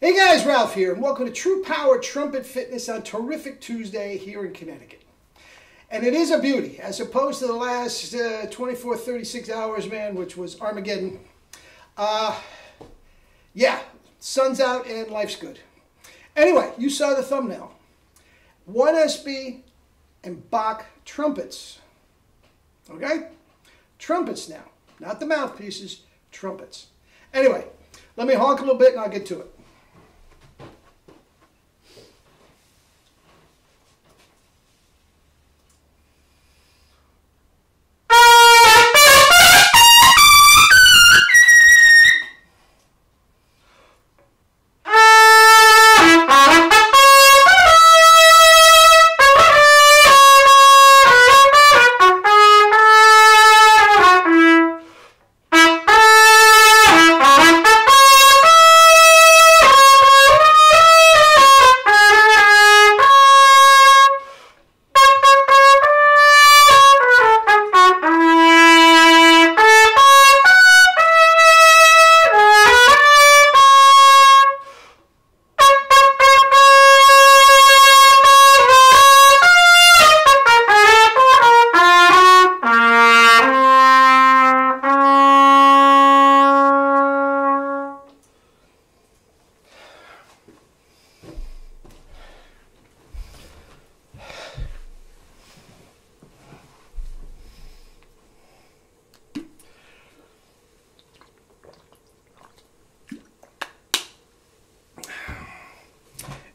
Hey guys, Ralph here, and welcome to True Power Trumpet Fitness on terrific Tuesday here in Connecticut. And it is a beauty, as opposed to the last 24, 36 hours, man, which was Armageddon. Yeah, sun's out and life's good. Anyway, you saw the thumbnail. 1SB and BACH trumpets. Okay? Trumpets now. Not the mouthpieces, trumpets. Anyway, let me honk a little bit and I'll get to it.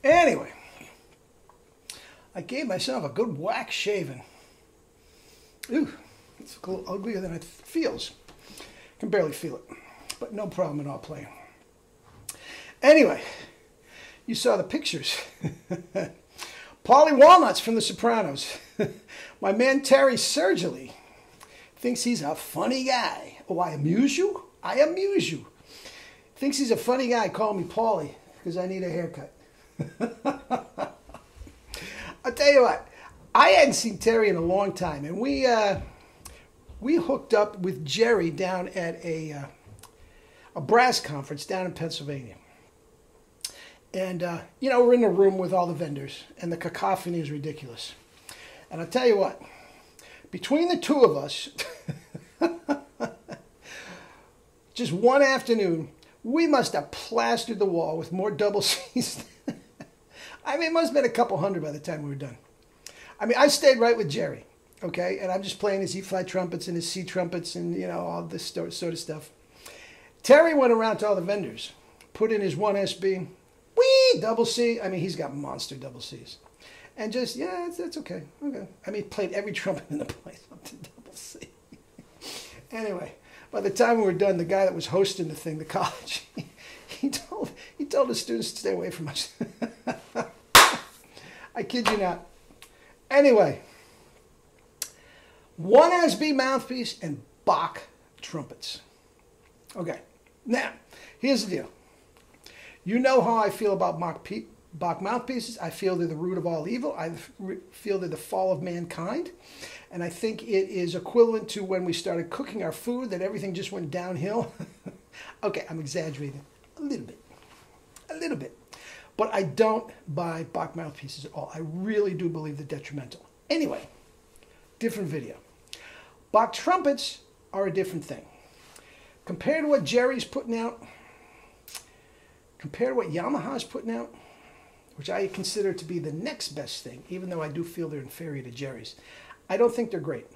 Anyway, I gave myself a good whack shaving. Ooh, it's a little uglier than it feels. I can barely feel it, but no problem at all playing. Anyway, you saw the pictures. Paulie Walnuts from The Sopranos. My man Terry Sergily thinks he's a funny guy. Oh, I amuse you? I amuse you. Thinks he's a funny guy calling me Paulie because I need a haircut. I'll tell you what, I hadn't seen Terry in a long time, and we hooked up with Jerry down at a brass conference down in Pennsylvania. And, you know, we're in a room with all the vendors, and the cacophony is ridiculous. And I'll tell you what, between the two of us, just one afternoon, we must have plastered the wall with more double C's. I mean, it must have been a couple hundred by the time we were done. I mean, I stayed right with Jerry, okay? And I'm just playing his E-flat trumpets and his C trumpets and, you know, all this sort of stuff. Terry went around to all the vendors, put in his 1SB, whee, double C. I mean, he's got monster double Cs. And just, yeah, that's okay. Okay. I mean, he played every trumpet in the place up to double C. Anyway, by the time we were done, the guy that was hosting the thing, the college, he told the students to stay away from us. I kid you not. Anyway, 1SB mouthpiece and BACH trumpets. Okay, now, here's the deal. You know how I feel about BACH mouthpieces. I feel they're the root of all evil. I feel they're the fall of mankind. And I think it is equivalent to when we started cooking our food, that everything just went downhill. Okay, I'm exaggerating a little bit. A little bit. But I don't buy BACH mouthpieces at all. I really do believe they're detrimental. Anyway, different video. BACH trumpets are a different thing. Compared to what Jerry's putting out, compared to what Yamaha's putting out, which I consider to be the next best thing, even though I do feel they're inferior to Jerry's, I don't think they're great.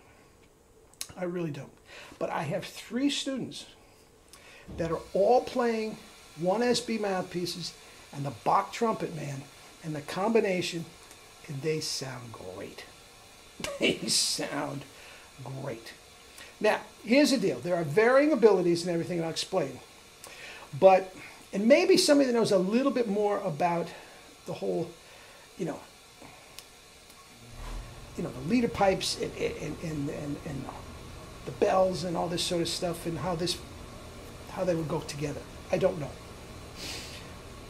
I really don't. But I have 3 students that are all playing 1SB mouthpieces and the BACH trumpet, man, and the combination, and they sound great. They sound great. Now, here's the deal. There are varying abilities and everything, and I'll explain. But, and maybe somebody that knows a little bit more about the whole, the leader pipes and the bells and all this sort of stuff, and how they would go together. I don't know.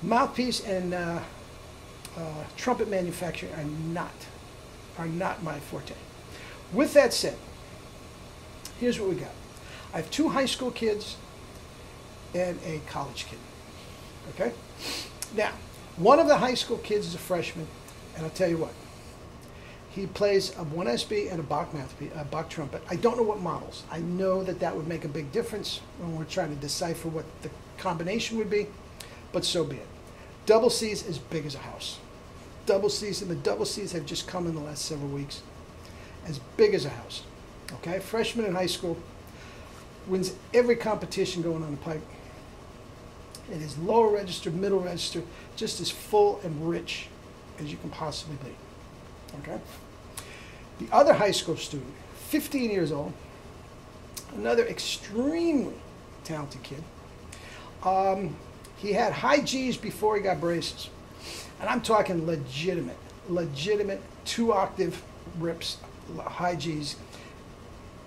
Mouthpiece and trumpet manufacturing are not my forte. With that said, here's what we got. I have 2 high school kids and a college kid. Okay? Now, one of the high school kids is a freshman, and I'll tell you what, he plays a 1SB and a Bach mouthpiece, a Bach trumpet. I don't know what models. I know that that would make a big difference when we're trying to decipher what the combination would be, but so be it. Double C's as big as a house. Double C's, and the double C's have just come in the last several weeks. As big as a house. Okay, freshman in high school, wins every competition going on the pipe. It is lower register, middle register, just as full and rich as you can possibly be. Okay? The other high school student, 15 years old, another extremely talented kid. He had high G's before he got braces. And I'm talking legitimate 2-octave rips, high G's.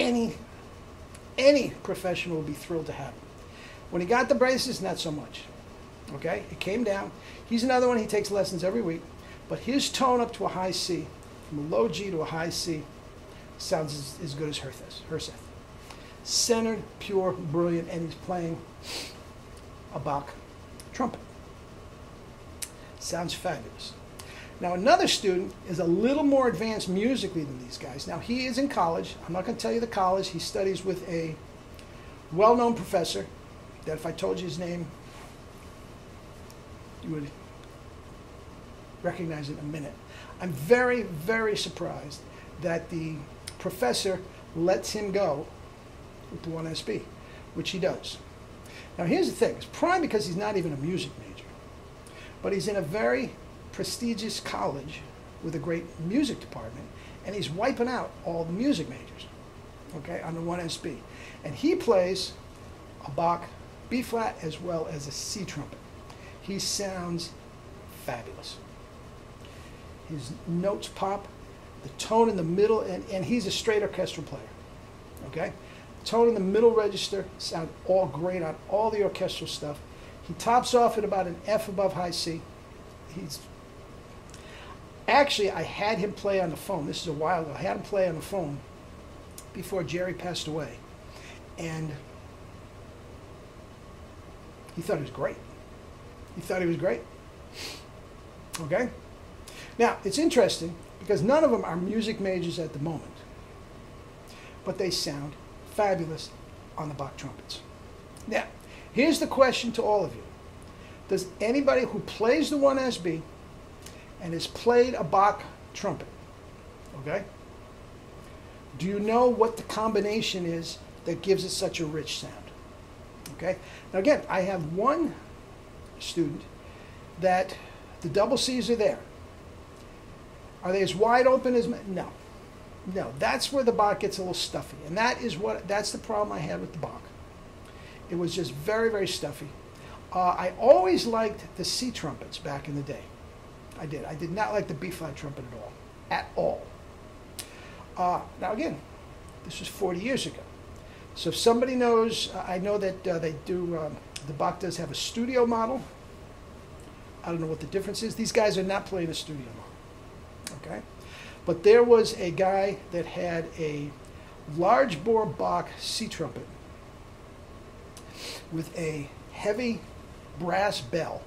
Any professional would be thrilled to have him. When he got the braces, not so much. Okay? It came down. He's another one, he takes lessons every week. But his tone up to a high C, from a low G to a high C, sounds as good as Herseth. Centered, pure, brilliant, and he's playing a Bach trumpet. Sounds fabulous. Now another student is a little more advanced musically than these guys. Now he is in college. I'm not going to tell you the college. He studies with a well-known professor that if I told you his name, you would recognize it in a minute. I'm very, very surprised that the professor lets him go with the 1SB, which he does. Now here's the thing. It's probably because he's not even a music major, but he's in a very prestigious college with a great music department, and he's wiping out all the music majors, okay, on the 1SB. And he plays a Bach B-flat as well as a C trumpet. He sounds fabulous. His notes pop, the tone in the middle, and he's a straight orchestral player, okay? Tone in the middle register sound all great on all the orchestral stuff. He tops off at about an F above high C. Actually, I had him play on the phone. This is a while ago. I had him play on the phone before Jerry passed away. And he thought he was great. He thought he was great. Okay? Now, it's interesting because none of them are music majors at the moment. But they sound fabulous on the Bach trumpets. Now, here's the question to all of you. Does anybody who plays the 1SB and has played a Bach trumpet, okay, do you know what the combination is that gives it such a rich sound? Okay? Now again, I have one student that the double C's are there. Are they as wide open as... No. No, that's where the Bach gets a little stuffy. And that's the problem I had with the Bach. It was just very, very stuffy. I always liked the C trumpets back in the day. I did. I did not like the B-flat trumpet at all. At all. Now again, this was 40 years ago. So if somebody knows, I know that they do, the Bach does have a studio model. I don't know what the difference is. These guys are not playing a studio model. Okay? But there was a guy that had a large bore Bach C trumpet with a heavy brass bell,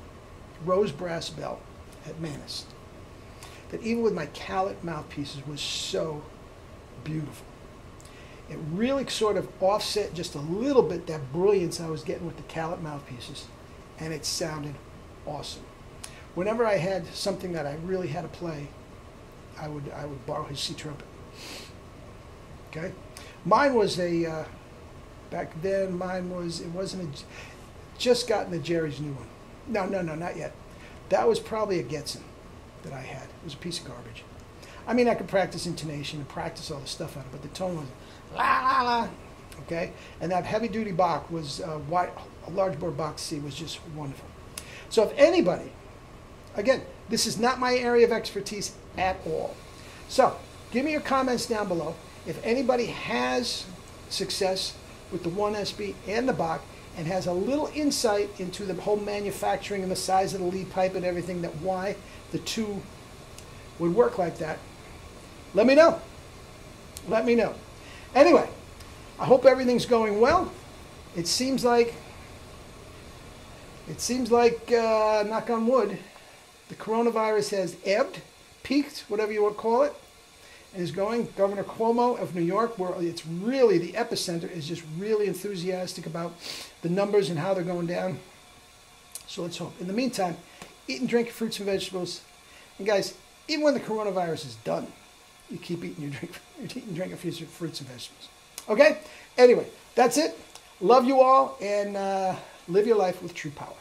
rose brass bell at Manist, that even with my Calet mouthpieces was so beautiful. It really sort of offset just a little bit that brilliance I was getting with the Calet mouthpieces, and it sounded awesome. Whenever I had something that I really had to play, I would borrow his C trumpet. Okay, mine was a back then. It wasn't just gotten a Jerry's new one. No, not yet. That was probably a Getzen that I had. It was a piece of garbage. I mean, I could practice intonation and practice all the stuff out of it, but the tone was la la la. Okay, and that heavy duty Bach was a large bore Bach C was just wonderful. So if anybody, again, this is not my area of expertise at all. So give me your comments down below. If anybody has success with the 1SB and the Bach and has a little insight into the whole manufacturing and the size of the lead pipe and everything, that why the two would work like that, let me know. Let me know. Anyway, I hope everything's going well. It seems like It seems like, knock on wood, the coronavirus has ebbed, peaked, whatever you want to call it, and is going. Governor Cuomo of New York, where it's really the epicenter, is just really enthusiastic about the numbers and how they're going down. So let's hope. In the meantime, eat and drink fruits and vegetables. And guys, even when the coronavirus is done, you keep eating your drink, you're eating and drinking fruits and vegetables. Okay? Anyway, that's it. Love you all, and live your life with true power.